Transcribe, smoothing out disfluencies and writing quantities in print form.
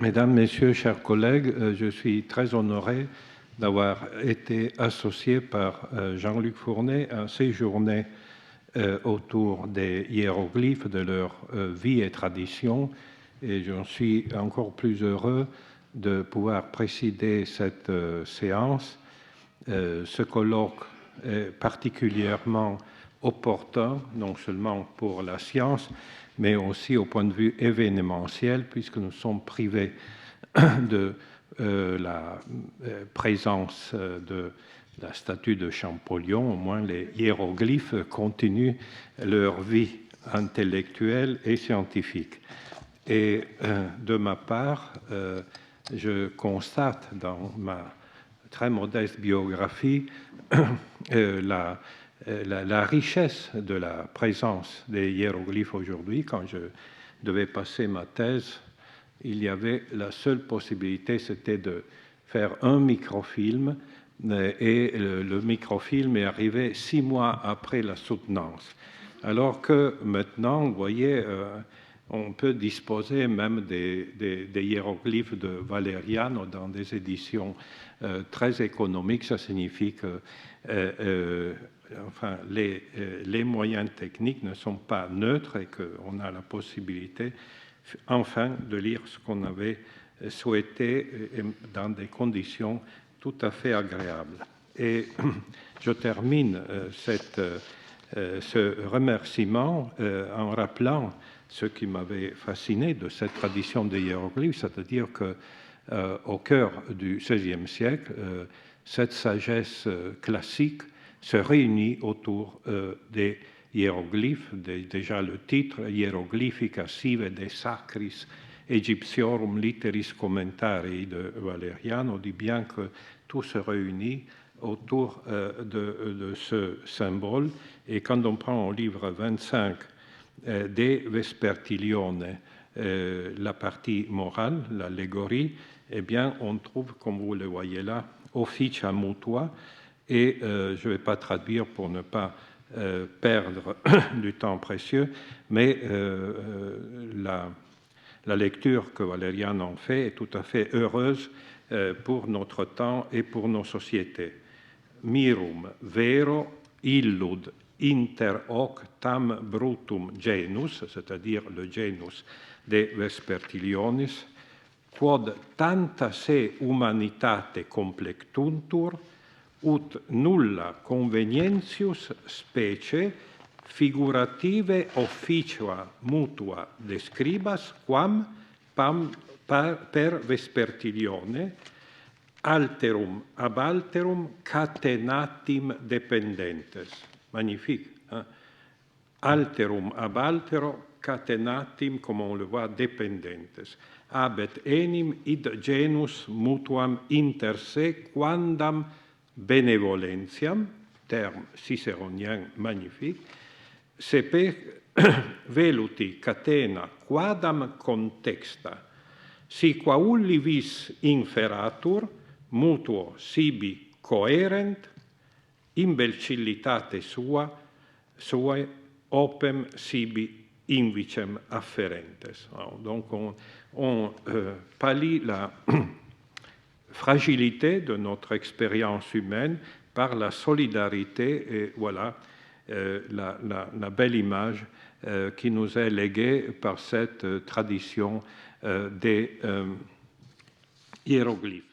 Mesdames, Messieurs, chers collègues, je suis très honoré d'avoir été associé par Jean-Luc Fournet à ces journées autour des hiéroglyphes, de leur vie et tradition. Et j'en suis encore plus heureux de pouvoir présider cette séance. Ce colloque est particulièrement opportun, non seulement pour la science, mais aussi au point de vue événementiel, puisque nous sommes privés de la présence de la statue de Champollion. Au moins les hiéroglyphes continuent leur vie intellectuelle et scientifique. Et de ma part, je constate dans ma très modeste biographie la richesse de la présence des hiéroglyphes aujourd'hui. Quand je devais passer ma thèse, il y avait la seule possibilité, c'était de faire un microfilm, et le microfilm est arrivé 6 mois après la soutenance. Alors que maintenant, vous voyez, on peut disposer même des hiéroglyphes de Valeriano dans des éditions très économiques. Ça signifie que enfin, les moyens techniques ne sont pas neutres et qu'on a la possibilité enfin de lire ce qu'on avait souhaité dans des conditions tout à fait agréables. Et je termine ce remerciement en rappelant ce qui m'avait fasciné de cette tradition des hiéroglyphes, c'est-à-dire qu'au cœur du XVIe siècle, cette sagesse classique se réunit autour des hiéroglyphes, déjà le titre Hieroglyphica sive de sacris Egyptiorum litteris commentarii de Valeriano dit bien que tout se réunit autour de ce symbole. Et quand on prend au livre 25 des Vespertilione la partie morale, l'allégorie, eh bien, on trouve, comme vous le voyez là, officia mutua, et je ne vais pas traduire pour ne pas perdre du temps précieux, mais la lecture que Valeriano en fait est tout à fait heureuse pour notre temps et pour nos sociétés. Mirum vero illud inter hoc tam brutum genus, c'est-à-dire le genus de Vespertilionis, quod tanta se humanitate complectuntur, ut nulla convenientius specie figurative officia mutua describas, quam per Vespertilione alterum ab alterum catenatim dependentes. Magnifique. Hein? Alterum ab altero catenatim, comme on le voit, dependentes. Abet enim id genus mutuam inter se quandam benevolentiam, terme ciceronien magnifique, sepe veluti catena quadam contexta, si qua ulli vis inferatur, mutuo sibi coerent, imbecillitate suae opem sibi invicem afferentes. Donc on pallie la fragilité de notre expérience humaine par la solidarité, et voilà la belle image qui nous est léguée par cette tradition des hiéroglyphes.